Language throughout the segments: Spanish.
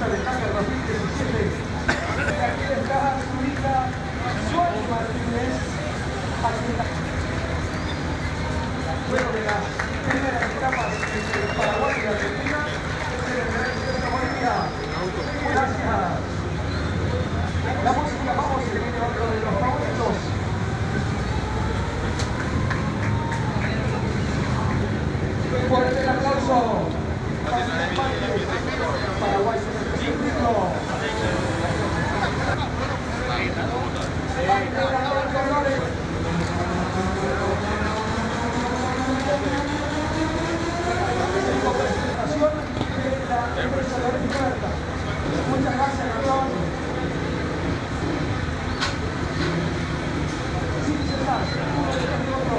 Mendoza de Cambio 2017. Aquí está Zurita Suárez Martínez. Luego de las primeras etapas entre Paraguay y Argentina, se le da Bolivia. Gracias. La música, vamos, se viene otro de los favoritos. Fuerte el aplauso. Paraguay se merece el título. Muchas gracias, campeón. Sí, César, uno detrás de otro.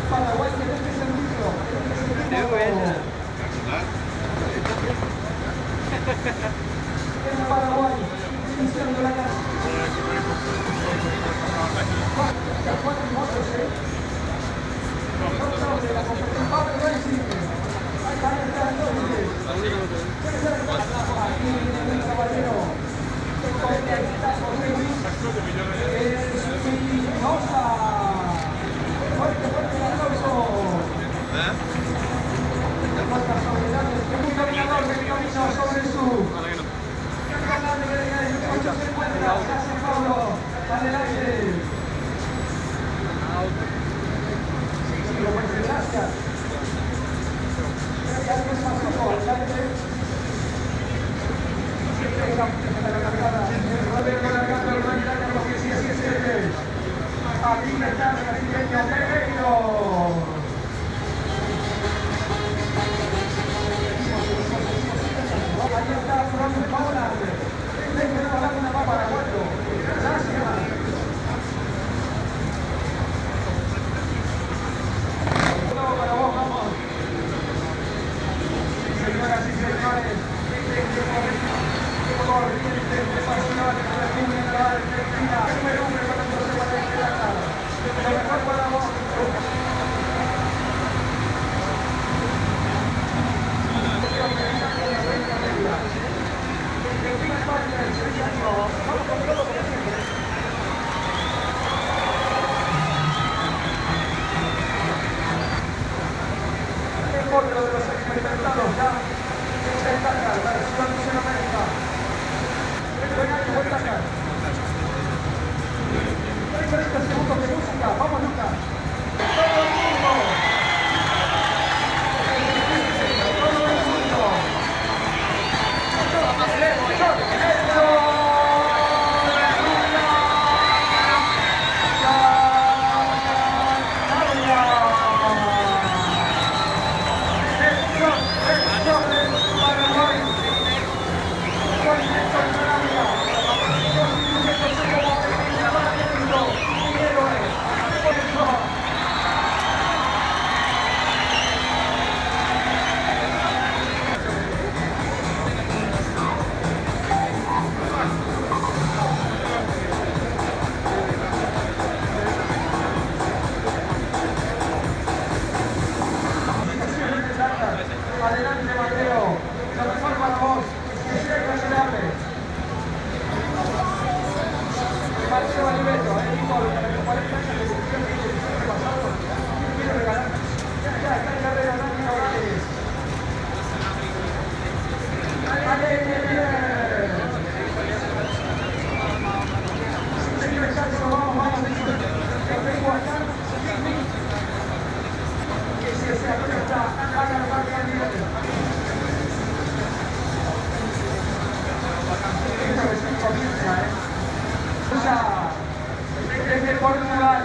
Paraguay tiene que ser título. En Paraguay, iniciando la casa. Ya cuatro motos, no de la competencia. Pablo Racing. Ahí está entonces. Aquí viene el caballero. José Luis Espinosa. Fuerte el aplauso. Un dominador que camina sobre su canal de Medellín. Se encuentra. Gracias, Pablo. Adelante. Gracias. Gracias, Paco. Adelante. Aquí está el brasileño Pereiro. Ahí está Flor Paula. Dejen de pagar una más para cuatro. Gracias. Para vos, vamos. Señoras y señores, corriente internacional de la República Argentina. Número uno para entonces para este Dakar. Lo mejor para vos. Otro de los experimentados ya en Dakar, la versión de Sudamérica. Buen Dakar. 30 segundos de música. Vamos, Lucas. Todo el mundo. Todo el mundo. Adelante, Mateo. Lo mejor para vos. Que sea impresionante. Mateo Alibeto, hijo de 40 años de selección de pasado. Quiero regalar. Ya está en carrera, Dani Morales. ¡Ale, señor Chacho, vamos. Yo vengo acá. Que si se aprieta, haga la marca de nivel. Esta versión comienza, desde Portugal.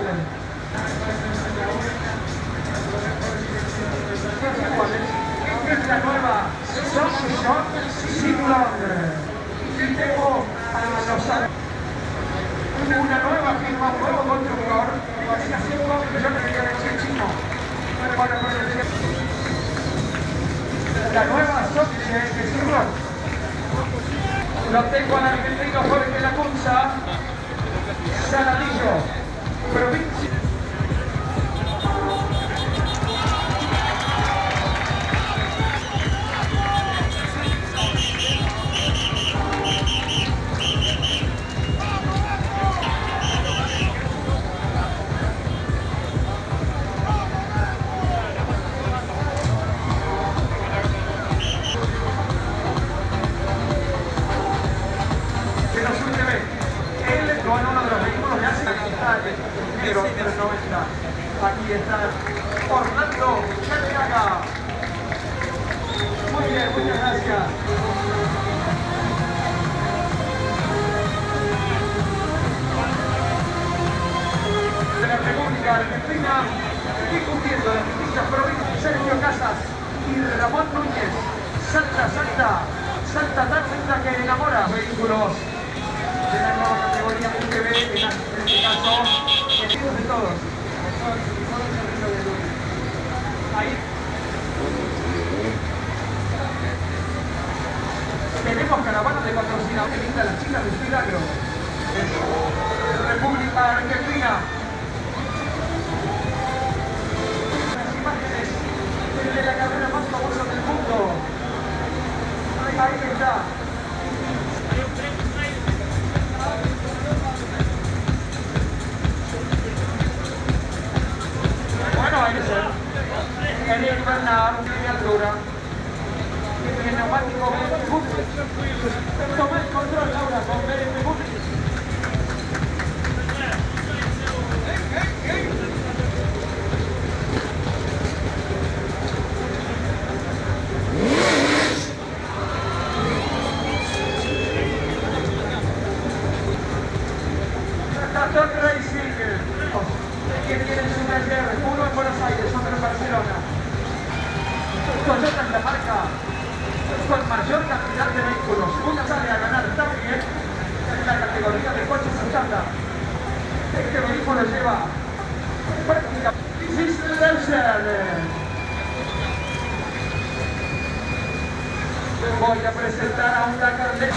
Esta es la nueva Samsung Simulon. Y tengo a los una nueva firma, un nuevo constructor. Hacía 5 años que yo me quería decir chino. La nueva Samsung Simulon. Lo tengo al argentino Jorge Lacunza. Saladillo, provincia. Orlando Carriaga. Muy bien, muchas gracias. De la República Argentina, discutiendo las distintas provincias, Sergio Casas y Ramón Núñez. Salta, salta, salta tan linda que enamora. Vehículos de la nueva categoría UTV, en este caso, queridos de todos. Ahí. Tenemos caravana de patrocinadores, que linda las chicas de Milagro. República Argentina. Las imágenes de la carrera más famosa del mundo. Ahí está. Bueno, ahí está. El Bernard, de altura. El neumático toma el control, Laura, con BMW. Tatón Racing, que tiene su taller, uno en Buenos Aires, otro en Barcelona. Toyota es la marca con mayor cantidad de vehículos. Una sale a ganar también en la categoría de coches estándar. Este vehículo lleva prácticamente 16 versiones. Voy a presentar a un Dakar de...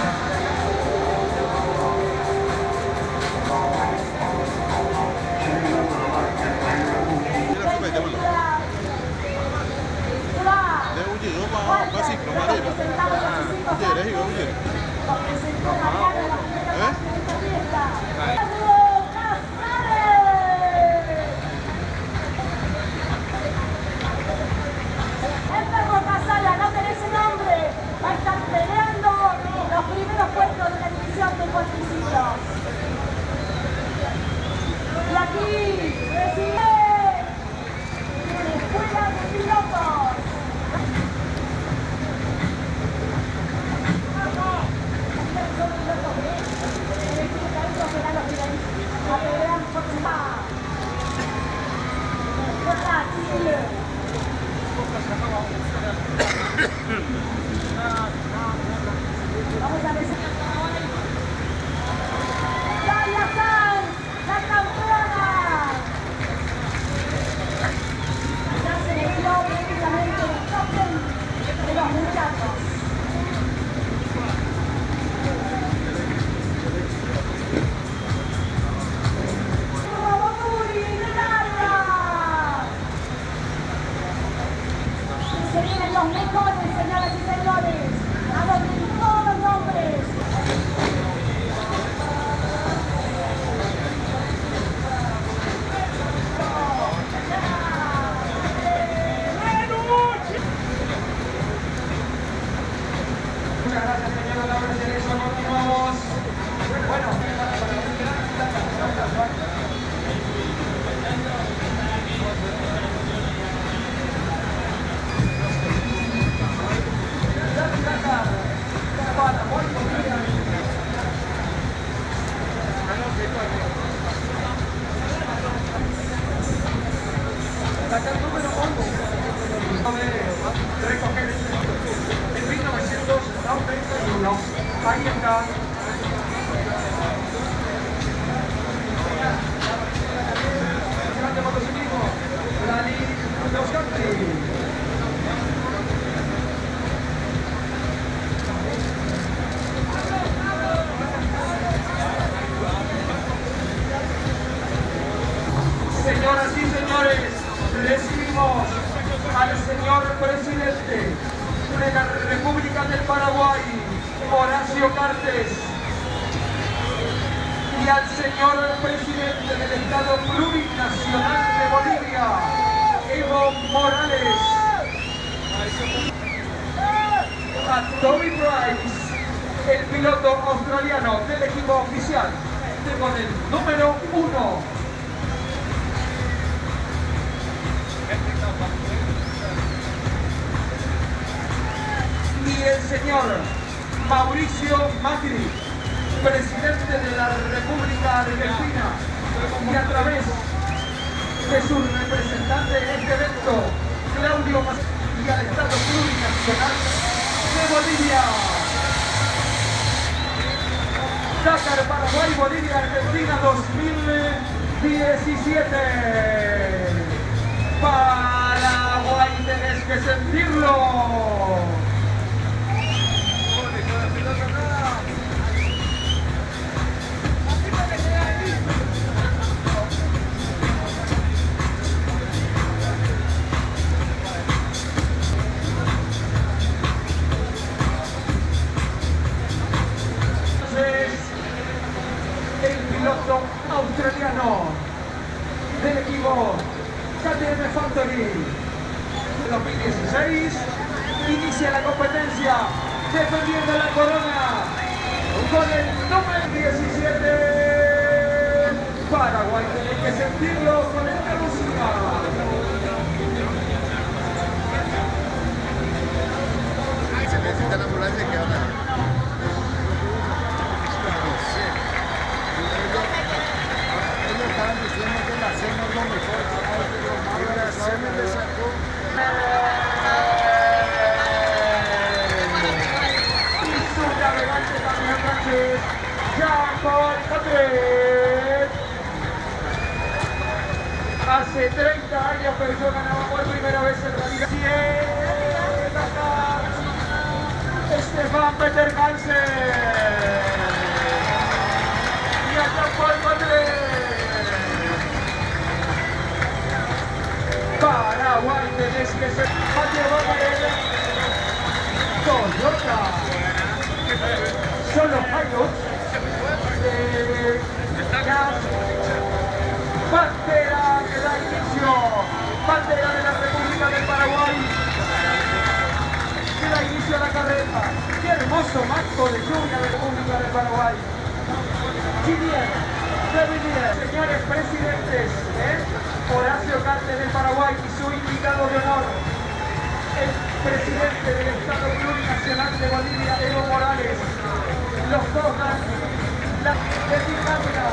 No tenés nombre, va a estar peleando los primeros puestos de la división de cuatriciclos. Y aquí recibe la escuela de pilotos. Vamos a ver. Dalia Sanz, la campeona. Ya se metió prácticamente el top 10 de los muchachos. Se vienen los mejores, señoras y señores. Anoten todos los nombres. Muchas gracias, señor Laura Cerezo. Continuamos. Bueno. Acá el número 11 de recoger en 1991. Ahí está. Grande motociclismo, Rally Cross Country. Señoras y señores, recibimos al señor presidente de la República del Paraguay, Horacio Cartes, y al señor presidente del Estado Plurinacional de Bolivia, Evo Morales, a Toby Price, el piloto australiano del equipo oficial, con el número 1. el señor Mauricio Macri, presidente de la República Argentina, y a través de su representante en este evento, Claudio Macri, y al Estado Plurinacional de Bolivia. Dakar, Paraguay, Bolivia, Argentina 2017. Paraguay, tenés que sentirlo. El piloto australiano del equipo KTM Factory 2016 inicia la competencia defendiendo la corona con el número 17. Paraguay, tiene que sentirlo con esta música. Se necesita la ambulancia que habla. Ellos estaban diciendo que la cena es lo mejor. La cena le sacó. Y su navegante también francés, Jean-Paul Cottret. Hace 30 años que yo ganaba por primera vez en realidad. Stefan Peter Hansen y a Jean-Paul Cottret. Paraguay, tenés que ser Mateo Bacarella, Toyota. Son los Hilux de gas. Bandera que da inicio, bandera de la República del Paraguay, que da inicio a la carrera. Qué hermoso marco de lluvia de la República del Paraguay. Chilier, señores presidentes, Horacio Cartes del Paraguay y su invitado de honor, el presidente del Estado Plurinacional de Bolivia, Evo Morales. Los dos dan la designadura.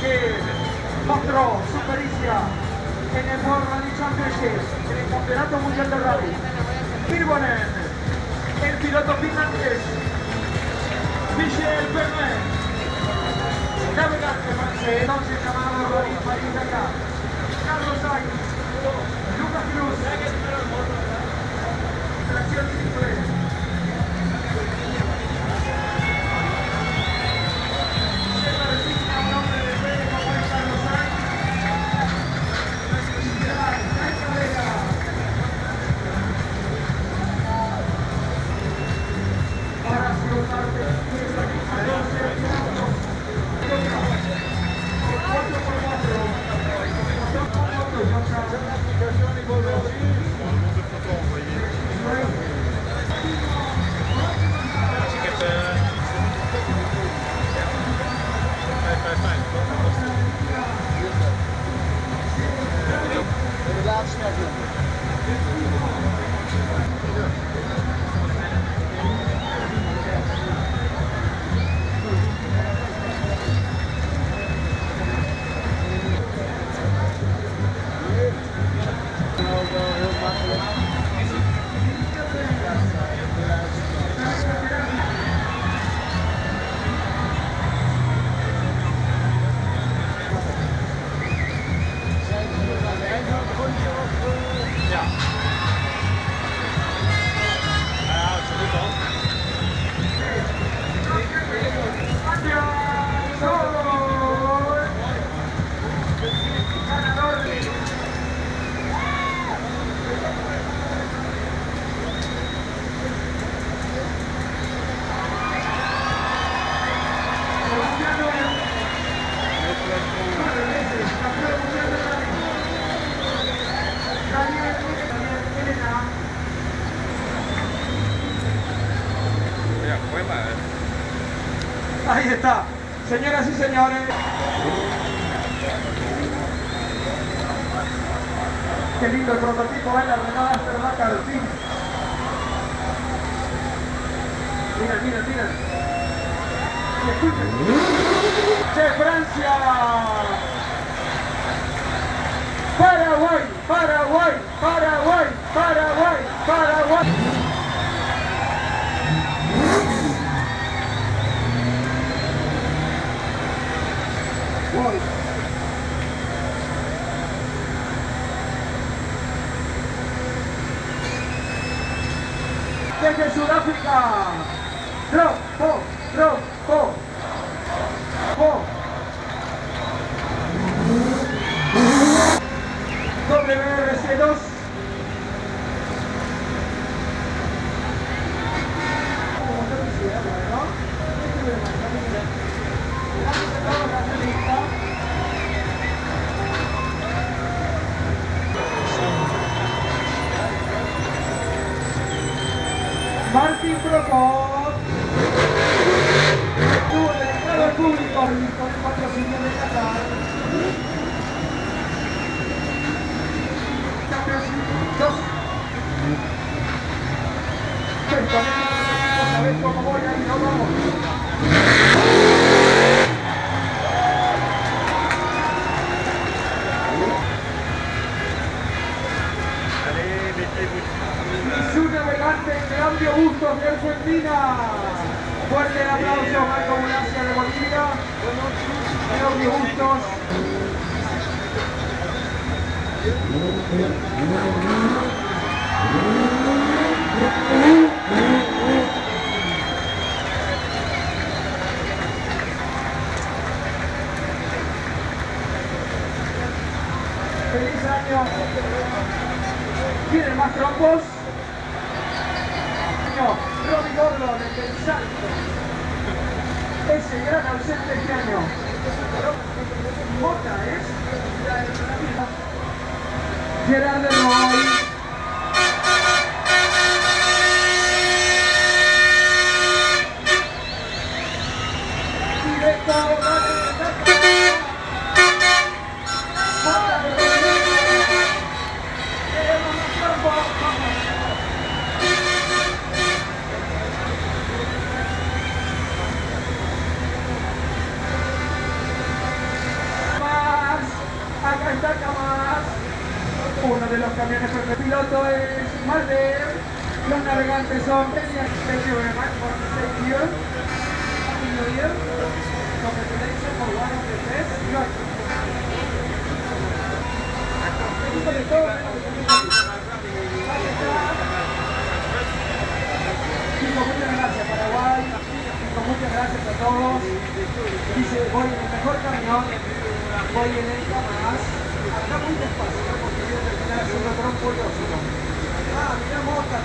Que mostró su pericia en el World Rally Championship, en el Campeonato Mundial de Rally. Hirvonen, el piloto finlandés, Michel Pernet, navegante francés, entonces llamado Rally París-Dakar, Carlos Sainz, Lucas Cruz, tracción simple. Ahí está, señoras y señores. Qué lindo el prototipo de la Renault Aftermarket Alpine. Mira, mira, mira. Escuchen. De Francia. Paraguay, Paraguay, Paraguay, Paraguay, Paraguay. Voy. Desde Sudáfrica. WRC2. Martín Procop. Estuvo dedicado al público con el patrocinio de Qatar. Dos. ¿Sabés cómo voy ahí? No vamos. Y su navegante Claudio Bustos de Argentina. Fuerte el aplauso, Marco Mulacia de Bolivia. Claudio Bustos. Feliz año. ¿Tienen más trompos? Robbie Gordon, desde el Salto. Es el gran ausente este año. Mota es. Gerard de Roy. Directo, acá está Camas. Uno de los camiones el piloto es Malder. Los navegantes son Thank you very much for staying here. Happy New Year. Congratulations for one of the best. Chicos, muchas gracias Paraguay. Chicos, muchas gracias a todos. Dice, voy en el mejor camión. Voy en el Camas. Acá muy despacio, porque voy a terminar haciendo trompo y óxido. Ah, mirá mota.